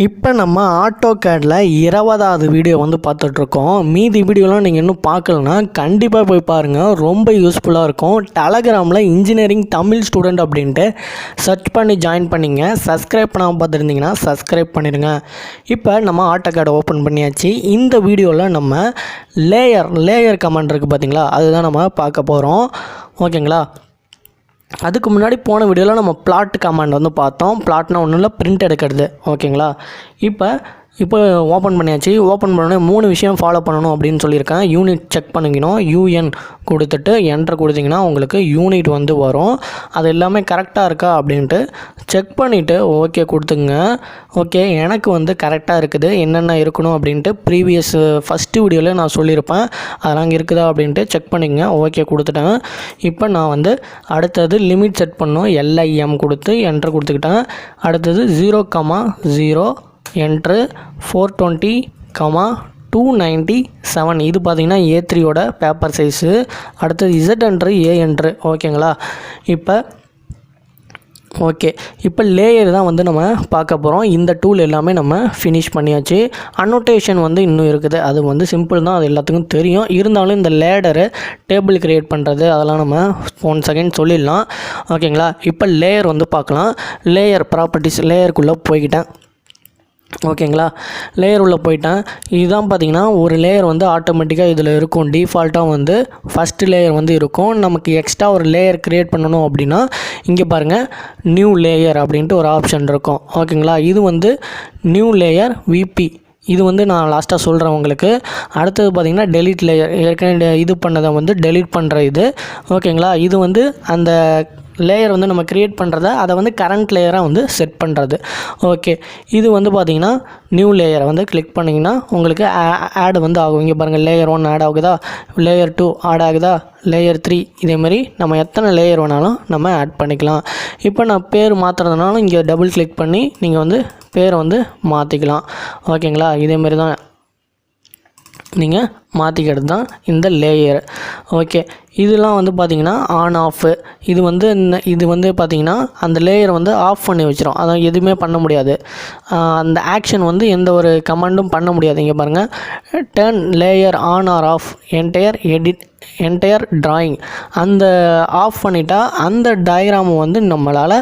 இப்போ நம்ம ஆட்டோகேடில் 20வது வீடியோ வந்து பார்த்துட்ருக்கோம். மீதி வீடியோலாம் நீங்கள் இன்னும் பார்க்கலன்னா கண்டிப்பாக போய் பாருங்கள், ரொம்ப யூஸ்ஃபுல்லாக இருக்கும். டெலகிராமில் இன்ஜினியரிங் தமிழ் ஸ்டூடெண்ட் அப்படின்ட்டு சர்ச் பண்ணி ஜாயின் பண்ணிங்க. சப்ஸ்கிரைப் பண்ணாமல் பார்த்துருந்தீங்கன்னா சப்ஸ்கிரைப் பண்ணிடுங்க. இப்போ நம்ம ஆட்டோகேடை ஓப்பன் பண்ணியாச்சு. இந்த வீடியோவில் நம்ம லேயர் கமாண்ட் இருக்குது பார்த்தீங்களா, அதுதான் நம்ம பார்க்க போகிறோம். ஓகேங்களா. அதுக்கு முன்னாடி போன வீடியோவில் நம்ம பிளாட் கமாண்ட் வந்து பார்த்தோம். பிளாட்னா ஒன்றும் இல்லை, பிரிண்ட் எடுக்கிறது. ஓகேங்களா. இப்போ ஓப்பன் பண்ணியாச்சு. ஓப்பன் பண்ணோன்னே 3 விஷயம் ஃபாலோ பண்ணணும் அப்படின்னு சொல்லியிருக்கேன். யூனிட் செக் பண்ணிக்கணும். யூஎன் கொடுத்துட்டு என்ட்ரு கொடுத்திங்கன்னா உங்களுக்கு யூனிட் வந்து வரும். அது எல்லாமே கரெக்டாக இருக்கா அப்படின்ட்டு செக் பண்ணிவிட்டு ஓகே கொடுத்துங்க. ஓகே, எனக்கு வந்து கரெக்டாக இருக்குது. என்னென்ன இருக்கணும் அப்படின்ட்டு ப்ரீவியஸ் ஃபஸ்ட்டு வீடியோவில் நான் சொல்லியிருப்பேன். அதெல்லாம் இங்கே இருக்குதா அப்படின்ட்டு செக் பண்ணிக்கங்க. ஓகே கொடுத்துட்டேன். இப்போ நான் வந்து அடுத்தது லிமிட் செட் பண்ணணும். LIM கொடுத்து என்ட்ரு கொடுத்துக்கிட்டேன். அடுத்தது 0,0 என்ட்ரு 420,297. இது பார்த்திங்கன்னா A3யோட பேப்பர் சைஸு. அடுத்தது Z என்ட்ரு A என்ட்ரு. ஓகேங்களா. இப்போ லேயர் தான் வந்து நம்ம பார்க்க போகிறோம். இந்த டூல் எல்லாமே நம்ம ஃபினிஷ் பண்ணியாச்சு. அனோட்டேஷன் வந்து இன்னும் இருக்குது. அது வந்து சிம்பிள் தான், அது எல்லாத்துக்கும் தெரியும். இருந்தாலும் இந்த லேடரு டேபிள் க்ரியேட் பண்ணுறது அதெல்லாம் நம்ம 1 செகண்ட் சொல்லிடலாம். ஓகேங்களா. இப்போ லேயர் வந்து பார்க்கலாம். லேயர் ப்ராப்பர்ட்டிஸ் லேயருக்குள்ளே போய்கிட்டேன். ஓகேங்களா. லேயர் உள்ளே போயிட்டேன். இதுதான் பார்த்திங்கன்னா ஒரு லேயர் வந்து ஆட்டோமேட்டிக்காக இதில் இருக்கும். டிஃபால்ட்டாக வந்து ஃபஸ்ட்டு லேயர் வந்து இருக்கும். நமக்கு எக்ஸ்ட்ரா ஒரு லேயர் க்ரியேட் பண்ணணும் அப்படின்னா இங்கே பாருங்கள், நியூ லேயர் அப்படின்ட்டு ஒரு ஆப்ஷன் இருக்கும். ஓகேங்களா. இது வந்து நியூ லேயர் VP. இது வந்து நான் லாஸ்ட்டாக சொல்கிறேன் உங்களுக்கு. அடுத்தது பார்த்திங்கன்னா டெலீட் லேயர். ஏற்கனவே இது பண்ணதை வந்து டெலீட் பண்ணுற இது. ஓகேங்களா. இது வந்து அந்த லேயர் வந்து நம்ம க்ரியேட் பண்ணுறத அதை வந்து கரண்ட் லேயராக வந்து செட் பண்ணுறது. ஓகே, இது வந்து பார்த்திங்கன்னா நியூ லேயரை வந்து கிளிக் பண்ணிங்கன்னா உங்களுக்கு ஆட் வந்து ஆகும். இங்கே பாருங்கள், லேயர் 1 ஆட் ஆகுதா, லேயர் 2 ஆட் ஆகுதா, லேயர் 3, இதேமாதிரி நம்ம எத்தனை லேயர் வேணாலும் நம்ம ஆட் பண்ணிக்கலாம். இப்போ நான் பேர் மாற்றுறதுனாலும் இங்கே டபுள் கிளிக் பண்ணி நீங்கள் வந்து பேரை வந்து மாற்றிக்கலாம். ஓகேங்களா. இதேமாரி தான் நீங்கள் மாற்றிக்கிறது தான் இந்த லேயர். ஓகே, இதெல்லாம் வந்து பார்த்திங்கன்னா ஆன் ஆஃப். இது வந்து பார்த்திங்கன்னா அந்த லேயரை வந்து ஆஃப் பண்ணி வச்சிடும். அதான் எதுவுமே பண்ண முடியாது. அந்த ஆக்ஷன் வந்து எந்த ஒரு கமாண்டும் பண்ண முடியாது. இங்கே பாருங்கள், turn layer on or off entire drawing. அந்த ஆஃப் பண்ணிட்டா அந்த டயக்ராமை வந்து நம்மளால்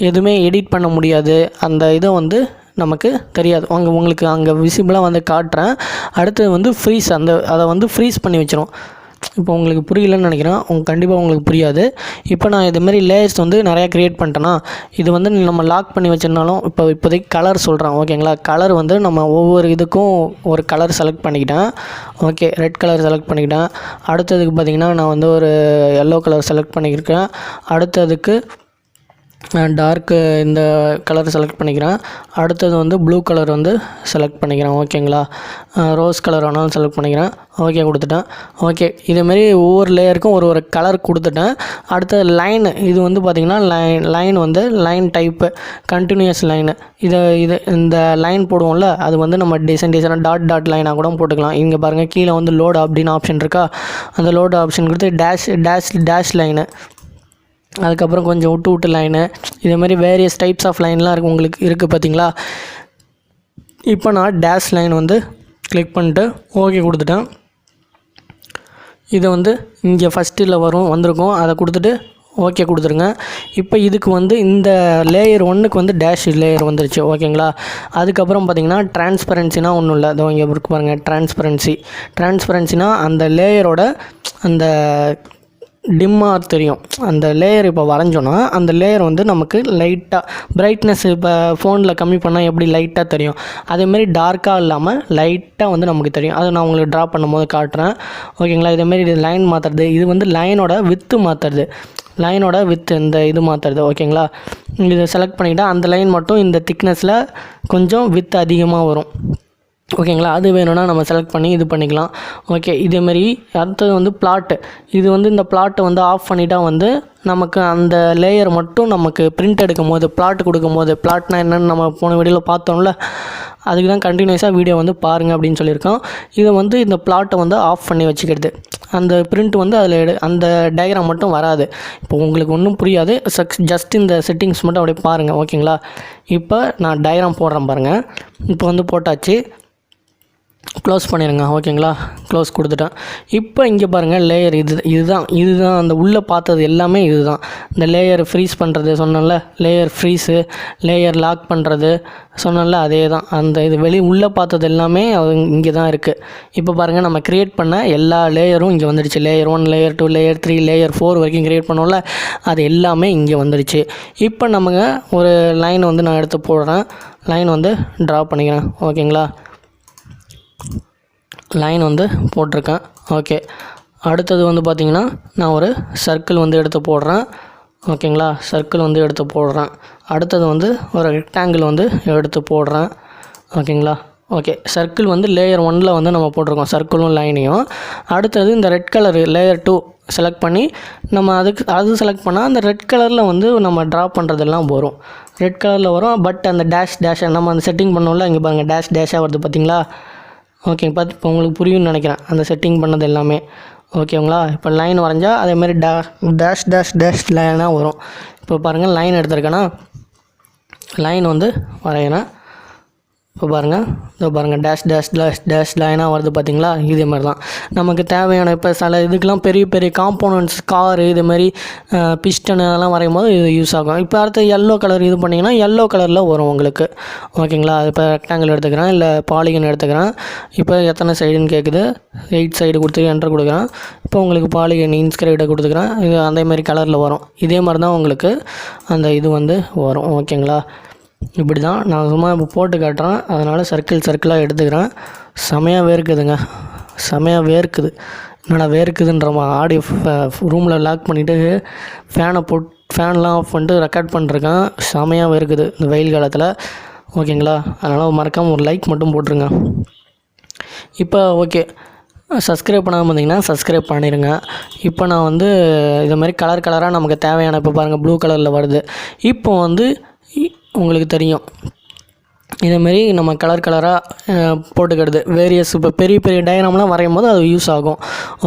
எதுவுமே எடிட் பண்ண முடியாது. அந்த இதை வந்து நமக்கு தெரியாது. உங்களுக்கு அங்கே விசிபிளாக வந்து காட்டுறேன். அடுத்தது வந்து ஃப்ரீஸ், அதை வந்து ஃப்ரீஸ் பண்ணி வச்சிடும். இப்போ உங்களுக்கு புரியலன்னு நினைக்கிறேன். கண்டிப்பாக உங்களுக்கு புரியாது. இப்போ நான் இதுமாரி லேயர்ஸ் வந்து நிறையா க்ரியேட் பண்ணிட்டேன்னா இது வந்து நம்ம லாக் பண்ணி வச்சிருந்தாலும் இப்போதைக்கு கலர் சொல்கிறேன். ஓகேங்களா. கலர் வந்து நம்ம ஒவ்வொரு இதுக்கும் ஒரு கலர் செலக்ட் பண்ணிக்கிட்டேன். ஓகே, ரெட் கலர் செலக்ட் பண்ணிக்கிட்டேன். அடுத்ததுக்கு பார்த்திங்கன்னா நான் வந்து ஒரு எல்லோ கலர் செலக்ட் பண்ணியிருக்கேன். அடுத்ததுக்கு டார்க்கு இந்த கலர் செலக்ட் பண்ணிக்கிறேன். அடுத்தது வந்து ப்ளூ கலர் வந்து செலக்ட் பண்ணிக்கிறேன். ஓகேங்களா. ரோஸ் கலர் வேணாலும் செலக்ட் பண்ணிக்கிறேன். ஓகே கொடுத்துட்டேன். ஓகே, இதேமாரி ஒவ்வொரு லேயருக்கும் ஒரு கலர் கொடுத்துட்டேன். அடுத்தது லைன். இது வந்து பார்த்திங்கன்னா லைன் வந்து லைன் டைப்பு கண்டினியூஸ் லைனு. இந்த லைன் போடுவோம்ல, அது வந்து நம்ம டிசைனாக டாட் லைனாக கூட போட்டுக்கலாம். இங்கே பாருங்கள், கீழே வந்து லோடு அப்படின்னு ஆப்ஷன் இருக்கா, அந்த லோடு ஆப்ஷன் கொடுத்து டேஷ் லைனு, அதுக்கப்புறம் கொஞ்சம் விட்டு லைனு, இதேமாதிரி வேரியஸ் டைப்ஸ் ஆஃப் லைன்லாம் இருக்குது உங்களுக்கு இருக்குது பார்த்தீங்களா. இப்போ நான் டேஷ் லைன் வந்து கிளிக் பண்ணிட்டு ஓகே கொடுத்துட்டேன். இதை வந்து இங்கே ஃபஸ்ட்டில் வந்திருக்கும், அதை கொடுத்துட்டு ஓகே கொடுத்துருங்க. இப்போ இதுக்கு வந்து இந்த லேயர் 1க்கு வந்து டேஷ் லேயர் வந்துருச்சு. ஓகேங்களா. அதுக்கப்புறம் பார்த்திங்கன்னா டிரான்ஸ்பரன்சினா ஒன்றும் இல்லை. அதோ இங்கே இருக்கு பாருங்கள், டிரான்ஸ்பரன்சினா அந்த லேயரோட அந்த டிம்மாக தெரியும். அந்த லேயர் இப்போ வரைஞ்சோன்னா அந்த லேயர் வந்து நமக்கு லைட்டாக பிரைட்னஸ் இப்போ ஃபோனில் கம்மி பண்ணால் எப்படி லைட்டாக தெரியும், அதேமாரி டார்க்காக இல்லாமல் லைட்டாக வந்து நமக்கு தெரியும். அதை நான் உங்களுக்கு ட்ரா பண்ணும்போது காட்டுறேன். ஓகேங்களா. இதேமாரி இது லைன் மாற்றுறது, இது வந்து லைனோட வித்து மாற்றுறது, இந்த இது மாற்றுறது. ஓகேங்களா. இதை செலக்ட் பண்ணிவிட்டால் அந்த லைன் மட்டும் இந்த திக்னஸில் கொஞ்சம் வித்து அதிகமாக வரும். ஓகேங்களா. அது வேணும்னா நம்ம செலக்ட் பண்ணி இது பண்ணிக்கலாம். ஓகே, இதேமாரி அடுத்தது வந்து பிளாட்டு. இது வந்து இந்த பிளாட்டை வந்து ஆஃப் பண்ணிட்டா வந்து நமக்கு அந்த லேயர் மட்டும் நமக்கு பிரிண்ட் எடுக்கும் போது பிளாட் கொடுக்கும் போது, பிளாட்னா என்னென்னு நம்ம போன வீடியோவில் பார்த்தோம்ல, அதுக்கு தான் கண்டினியூஸாக வீடியோ வந்து பாருங்கள் அப்படின்னு சொல்லியிருக்கோம். இதை வந்து இந்த பிளாட்டை வந்து ஆஃப் பண்ணி வச்சுக்கிறது. அந்த பிரிண்ட் வந்து அதில் அந்த டயக்ராம் மட்டும் வராது. இப்போ உங்களுக்கு ஒன்றும் புரியாது, ஜஸ்ட் இந்த செட்டிங்ஸ் மட்டும் அப்படியே பாருங்கள். ஓகேங்களா? இப்போ நான் டயக்ராம் போடுறேன் பாருங்கள். இப்போ வந்து போட்டாச்சு, க்ளோஸ் பண்ணிடுங்க. ஓகேங்களா? க்ளோஸ் கொடுத்துட்டேன். இப்போ இங்கே பாருங்கள், லேயர் இதுதான் அந்த உள்ளே பார்த்தது எல்லாமே இதுதான். இந்த லேயர் ஃப்ரீஸ் பண்ணுறது சொன்னல, லேயர் ஃப்ரீஸு, லேயர் லாக் பண்ணுறது சொன்னல, அதே தான். அந்த இது உள்ளே பார்த்தது எல்லாமே இங்கே தான் இருக்குது. இப்போ பாருங்கள், நம்ம க்ரியேட் பண்ண எல்லா லேயரும் இங்கே வந்துடுச்சு. லேயர் 1, லேயர் 2, லேயர் 3, லேயர் 4 வரைக்கும் க்ரியேட் பண்ணோம்ல, அது எல்லாமே இங்கே வந்துடுச்சு. இப்போ நமக்கு ஒரு லைன் வந்து நான் எடுத்து போடுறேன். லைன் வந்து ட்ரா பண்ணிக்கிறேன். ஓகேங்களா? லைன் வந்து போட்டிருக்கேன். ஓகே, அடுத்தது வந்து பார்த்திங்கன்னா நான் ஒரு சர்க்கிள் வந்து எடுத்து போடுறேன். ஓகேங்களா? சர்க்கிள் வந்து எடுத்து போடுறேன். அடுத்தது வந்து ஒரு ரெக்டாங்கிள் வந்து எடுத்து போடுறேன். ஓகேங்களா? ஓகே, சர்க்கிள் வந்து லேயர் 1ல் வந்து நம்ம போட்டிருக்கோம், சர்க்கிளும் லைனையும். அடுத்தது இந்த ரெட் கலரு லேயர் 2 செலக்ட் பண்ணி நம்ம அது செலக்ட் பண்ணால் அந்த ரெட் கலரில் வந்து நம்ம ட்ரா பண்ணுறதெல்லாம் வரும். ரெட் கலரில் வரும். பட் அந்த டேஷை நம்ம அந்த செட்டிங் பண்ணோம்ல, இங்கே பாருங்கள் டேஷாக வருது பார்த்தீங்களா? ஓகே, இப்போ உங்களுக்கு புரியும்னு நினைக்கிறேன் அந்த செட்டிங் பண்ணது எல்லாமே. ஓகேங்களா? இப்போ லைன் வரைஞ்சா அதேமாதிரி டேஷ் லைனாக வரும். இப்போ பாருங்கள், லைன் எடுத்துருக்கேன்னா லைன் வந்து வரைகிறேன். இப்போ பாருங்கள், இதோ பாருங்கள், டேஷ் லைனாக வருது பார்த்தீங்களா? இதே மாதிரி தான் நமக்கு தேவையான. இப்போ சில இதுக்கெலாம் பெரிய பெரிய காம்போனன்ட்ஸ், காரு இதுமாரி பிஸ்டன் அதெல்லாம் வரையும் போது இது யூஸ் ஆகும். இப்போ அடுத்து எல்லோ கலர் இது பண்ணிங்கன்னா எல்லோ கலரில் வரும் உங்களுக்கு. ஓகேங்களா? இப்போ ரெக்டாங்கிள் எடுத்துக்கிறேன், இல்லை பாலிகன் எடுத்துக்கிறேன். இப்போ எத்தனை சைடுன்னு கேட்குது, 8 சைடு கொடுத்து என்டர் கொடுக்குறேன். இப்போ உங்களுக்கு பாலிகன் இன்ஸ்கிரைடை கொடுத்துக்கிறேன். இது அதேமாதிரி கலரில் வரும். இதே மாதிரி தான் உங்களுக்கு அந்த இது வந்து வரும். ஓகேங்களா? இப்படி தான் நான் சும்மா இப்போ போட்டு காட்டுறேன், அதனால் சர்க்கிளாக எடுத்துக்கிறேன். செமையாக வேர்க்குதுங்க, செமையாக வேர்க்குது. என்னடா வேர்க்குதுன்ற ஆடியோ ரூமில் லாக் பண்ணிவிட்டு ஃபேன்லாம் ஆஃப் பண்ணிட்டு ரெக்கார்ட் பண்ணிருக்கேன். செமையாக வேர்க்குது இந்த வெயில் காலத்தில். ஓகேங்களா? அதனால் மறக்காமல் ஒரு லைக் மட்டும் போட்டுருங்க. இப்போ ஓகே, சப்ஸ்கிரைப் பண்ணாமல் இருந்தீங்கன்னா சப்ஸ்கிரைப் பண்ணிடுங்க. இப்போ நான் வந்து இது மாதிரி கலராக நமக்கு தேவையான, இப்போ பாருங்கள் ப்ளூ கலரில் வருது. இப்போ வந்து உங்களுக்கு தெரியும் இதேமாரி நம்ம கலராக போட்டுக்கிறது வேரியஸ். இப்போ பெரிய டயக்ராம்லாம் வரையும் போது அது யூஸ் ஆகும்.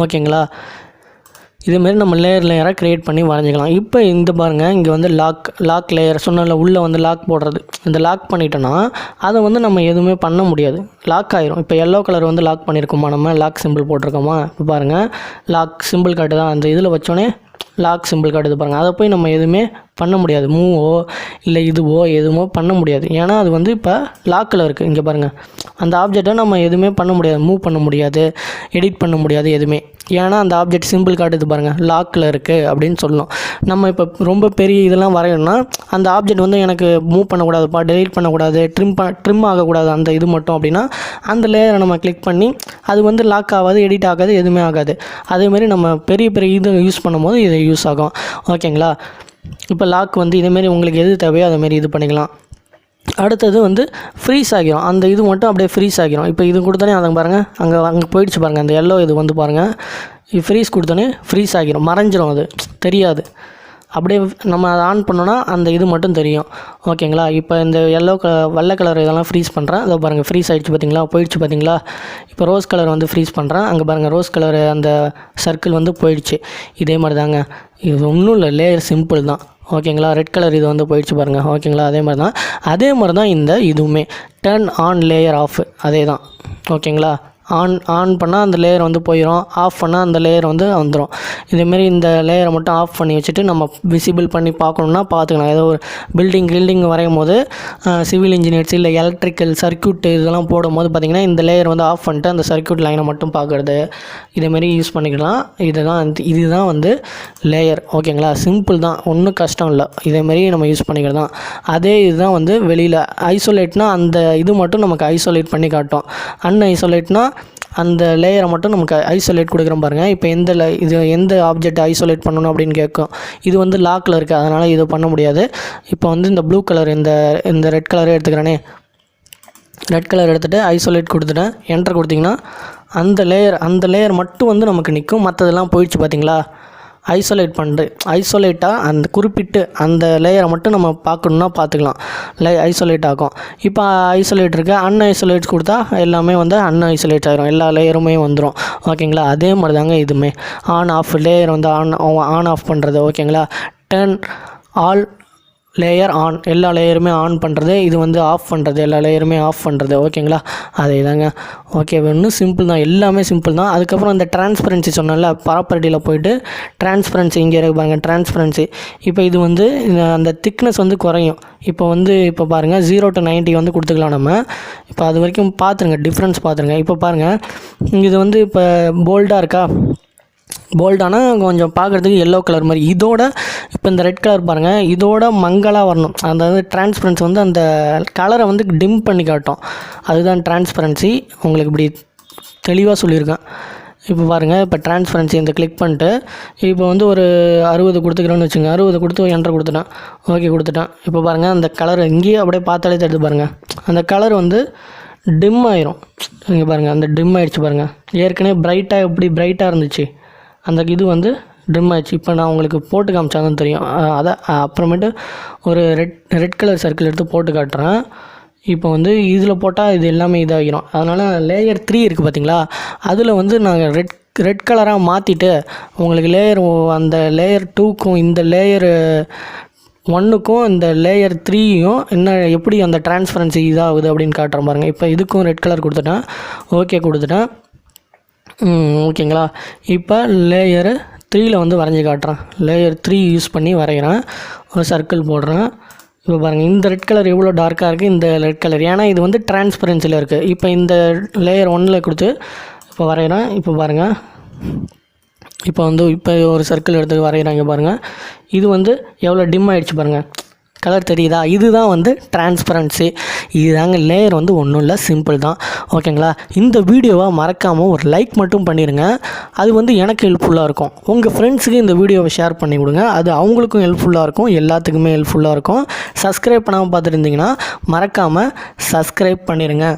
ஓகேங்களா? இதேமாரி நம்ம லேயராக க்ரியேட் பண்ணி வரைஞ்சிக்கலாம். இப்போ இந்த பாருங்கள், இங்கே வந்து லாக் லேயர் சொன்னால உள்ளே வந்து லாக் போடுறது. இந்த லாக் பண்ணிட்டோன்னா அதை வந்து நம்ம எதுவுமே பண்ண முடியாது, லாக் ஆயிரும். இப்போ எல்லோ கலர் வந்து லாக் பண்ணியிருக்கோமா, நம்ம லாக் சிம்பிள் போட்டிருக்கோமா, இப்போ பாருங்கள் லாக் சிம்பிள் காட்டு தான். அந்த இதில் வச்சோன்னே லாக் சிம்பிள் காட்டுது பாருங்கள். அதை போய் நம்ம எதுவுமே பண்ண முடியாது, மூவோ இல்லை இதுவோ எதுவுமோ பண்ண முடியாது. ஏன்னா அது வந்து இப்போ லாக்கில் இருக்குது. இங்கே பாருங்கள், அந்த ஆப்ஜெக்டை நம்ம எதுவுமே பண்ண முடியாது, மூவ் பண்ண முடியாது, எடிட் பண்ண முடியாது எதுவுமே. ஏன்னா அந்த ஆப்ஜெக்ட் சிம்பிள் காட்டுது பாருங்கள், லாக்கில் இருக்குது அப்படின்னு சொல்லணும். நம்ம இப்போ ரொம்ப பெரிய இதெல்லாம் வரையணும்னா அந்த ஆப்ஜெக்ட் வந்து எனக்கு மூவ் பண்ணக்கூடாதுப்பா, டெலீட் பண்ணக்கூடாது, ட்ரிம் ஆகக்கூடாது அந்த இது மட்டும் அப்படின்னா அந்த லேயரை நம்ம கிளிக் பண்ணி அது வந்து லாக் ஆகாது, எடிட் ஆகாது, எதுவுமே ஆகாது. அதேமாதிரி நம்ம பெரிய இது யூஸ் பண்ணும்போது இது யூஸ் ஆகும். ஓகேங்களா? இப்போ லாக் வந்து இதேமாரி உங்களுக்கு எது தேவையோ அதேமாரி இது பண்ணிக்கலாம். அடுத்தது வந்து ஃப்ரீஸ் ஆகிரும், அந்த இது மட்டும் அப்படியே ஃப்ரீஸ் ஆகிரும். இப்போ இது கொடுத்தோன்னே அதை பாருங்கள், அங்கே போயிடுச்சு பாருங்கள், அந்த எல்லோ இது வந்து பாருங்கள், இது ஃப்ரீஸ் கொடுத்தோன்னே ஃப்ரீஸ் ஆகிரும், மறைஞ்சிரும், அது தெரியாது. அப்படியே நம்ம அதை ஆன் பண்ணோன்னா அந்த இது மட்டும் தெரியும். ஓகேங்களா? இப்போ இந்த வெள்ளை கலர் இதெல்லாம் ஃப்ரீஸ் பண்ணுறேன். அதை பாருங்கள், ஃப்ரீஸ் ஆகிடுச்சு பார்த்தீங்களா, போயிடுச்சு பார்த்தீங்களா? இப்போ ரோஸ் கலர் வந்து ஃப்ரீஸ் பண்ணுறேன். அங்கே பாருங்கள், ரோஸ் கலர் அந்த சர்க்கிள் வந்து போயிடுச்சு. இதே மாதிரி தாங்க, இது ஒன்றும் இல்லை, லேயர் சிம்பிள் தான். ஓகேங்களா? ரெட் கலர் இது வந்து போயிடுச்சு பாருங்கள். ஓகேங்களா? அதே மாதிரி தான் இந்த இதுவுமே டர்ன் ஆன் லேயர் ஆஃப் அதே தான். ஓகேங்களா? ஆன் பண்ணால் அந்த லேயர் வந்து போயிடும், ஆஃப் பண்ணால் அந்த லேயர் வந்து வந்துடும். இதேமாரி இந்த லேயரை மட்டும் ஆஃப் பண்ணி வச்சுட்டு நம்ம விசிபிள் பண்ணி பார்க்கணுன்னா பார்த்துக்கலாம். ஏதோ ஒரு பில்டிங் வரையும் போது சிவில் இன்ஜினியர்ஸ் இல்லை எலக்ட்ரிக்கல் சர்க்யூட் இதெல்லாம் போடும் போது பார்த்திங்கன்னா இந்த லேயர் வந்து ஆஃப் பண்ணிட்டு அந்த சர்க்யூட் லைனை மட்டும் பார்க்குறது, இதேமாரி யூஸ் பண்ணிக்கலாம். இதுதான் வந்து லேயர். ஓகேங்களா? சிம்பிள் தான், ஒன்றும் கஷ்டம் இல்லை. இதேமாரி நம்ம யூஸ் பண்ணிக்கிறது தான். அதே இதுதான் வந்து வெளியில் ஐசோலேட்னா அந்த இது மட்டும் நமக்கு ஐசோலேட் பண்ணி காட்டும். அன்ஐசோலேட்னா அந்த லேயரை மட்டும் நமக்கு ஐசோலேட் கொடுக்குறோம் பாருங்கள். இப்போ எந்த ஆப்ஜெக்ட் ஐசோலேட் பண்ணணும் அப்படின்னு கேட்கும். இது வந்து லாக்கில் இருக்குது, அதனால் இது பண்ண முடியாது. இப்போ வந்து இந்த ப்ளூ கலர் இந்த ரெட் கலரே எடுத்துக்கிறேனே, ரெட் கலர் எடுத்துகிட்டு ஐசோலேட் கொடுத்துட்டேன். என்டர் கொடுத்திங்கன்னா அந்த லேயர் மட்டும் வந்து நமக்கு நிற்கும், மற்றதெல்லாம் போயிடுச்சு பார்த்தீங்களா? ஐசோலேட்டாக அந்த குறிப்பிட்டு அந்த லேயரை மட்டும் நம்ம பார்க்கணுன்னா பார்த்துக்கலாம். ஐசோலேட் ஆகும். இப்போ ஐசோலேட் இருக்குது, அன்ஐசோலேட் கொடுத்தா எல்லாமே வந்து அன்ஐசோலேட் ஆகிரும், எல்லா லேயருமே வந்துடும். ஓகேங்களா, அதே மாதிரி தாங்க இதுவுமே. ஆன் ஆஃப் லேயர் வந்து ஆன் ஆஃப் பண்ணுறது. ஓகேங்களா, டர்ன் ஆல் லேயர் ஆன், எல்லா லேயருமே ஆன் பண்ணுறது. இது வந்து ஆஃப் பண்ணுறது, எல்லா லேயருமே ஆஃப் பண்ணுறது. ஓகேங்களா, அதே தாங்க. ஓகே, இன்னும் சிம்பிள் தான், எல்லாமே சிம்பிள் தான். அதுக்கப்புறம் இந்த டிரான்ஸ்பரன்சி சொன்னால ப்ராப்பர்ட்டியில் போய்ட்டு டிரான்ஸ்பரன்சி இங்கே இருக்கு பாருங்கள், டிரான்ஸ்பரன்சி. இப்போ இது வந்து அந்த திக்னஸ் வந்து குறையும். இப்போ பாருங்கள் 0 to 90 வந்து கொடுத்துக்கலாம் நம்ம. இப்போ அது வரைக்கும் பார்த்துருங்க, டிஃப்ரென்ஸ் பார்த்துருங்க. இப்போ பாருங்கள், இது வந்து இப்போ போல்டாக இருக்கா, போல்டானால் கொஞ்சம் பார்க்குறதுக்கு எல்லோ கலர் மாதிரி. இதோட இப்போ இந்த ரெட் கலர் பாருங்கள், இதோட மங்கலாக வரணும். அதாவது டிரான்ஸ்பரன்சி வந்து அந்த கலரை வந்து டிம் பண்ணி காட்டும். அதுதான் டிரான்ஸ்பரன்சி. உங்களுக்கு இப்படி தெளிவாக சொல்லியிருக்கேன். இப்போ பாருங்கள், இப்போ டிரான்ஸ்பரன்சி இந்த கிளிக் பண்ணிட்டு இப்போ வந்து ஒரு 60 கொடுத்துக்கிறோன்னு வச்சுங்க. 60 கொடுத்து என்ட்ரு கொடுத்துட்டேன். ஓகே கொடுத்துட்டேன். இப்போ பாருங்கள், அந்த கலர் இங்கேயே அப்படியே பார்த்தாலே தெரியுது பாருங்கள், அந்த கலர் வந்து டிம் ஆயிரும். இங்கே பாருங்கள், அந்த டிம் ஆகிடுச்சு பாருங்கள். ஏற்கனவே பிரைட்டாக எப்படி பிரைட்டாக இருந்துச்சு, அந்த இது வந்து ட்ரிம் ஆச்சு. இப்போ நான் உங்களுக்கு போட்டு காமிச்சாதான் தெரியும். அதை அப்புறமேட்டு ஒரு ரெட் கலர் சர்க்கிள் எடுத்து போட்டு காட்டுறேன். இப்போ வந்து இதில் போட்டால் இது எல்லாமே இதாகிடும். அதனால் லேயர் 3 இருக்குது பார்த்தீங்களா, அதில் வந்து நாங்கள் ரெட் கலராக மாற்றிட்டு உங்களுக்கு அந்த லேயர் 2க்கும் இந்த லேயர் 1க்கும் இந்த லேயர் 3யும் எப்படி அந்த டிரான்ஸ்பரன்சி இதாகுது அப்படின்னு காட்டுறேன் பாருங்கள். இப்போ இதுக்கும் ரெட் கலர் கொடுத்துட்டேன். ஓகே கொடுத்துட்டேன். ஓகேங்களா, இப்போ லேயர் 3ல் வந்து வரைஞ்சி காட்டுறேன். லேயர் 3 யூஸ் பண்ணி வரைகிறேன். ஒரு சர்க்கிள் போடுறேன். இப்போ பாருங்கள், இந்த ரெட் கலர் எவ்வளோ டார்க்காக இருக்குது, இந்த ரெட் கலர், ஏன்னா இது வந்து டிரான்ஸ்பரன்சியில் இருக்குது. இப்போ இந்த லேயர் 1ல் கொடுத்து இப்போ வரைகிறேன். இப்போ பாருங்கள், இப்போ ஒரு சர்க்கிள் எடுத்து வரைகிறாங்க பாருங்கள். இது வந்து எவ்வளோ டிம் ஆகிடுச்சு பாருங்கள், கலர் தெரியுதா. இதுதான் வந்து டிரான்ஸ்பரன்சி. இதுதாங்க லேயர் வந்து ஒன்றும் இல்லை, சிம்பிள் தான். ஓகேங்களா, இந்த வீடியோவை மறக்காமல் ஒரு லைக் மட்டும் பண்ணிடுங்க. அது வந்து எனக்கு ஹெல்ப்ஃபுல்லாக இருக்கும். உங்கள் ஃப்ரெண்ட்ஸுக்கு இந்த வீடியோவை ஷேர் பண்ணி கொடுங்க, அது அவங்களுக்கும் ஹெல்ப்ஃபுல்லாக இருக்கும், எல்லாத்துக்குமே ஹெல்ப்ஃபுல்லாக இருக்கும். சப்ஸ்கிரைப் பண்ணாமல் பார்த்துட்டு இருந்தீங்கன்னா மறக்காமல் சப்ஸ்கிரைப் பண்ணிடுங்க.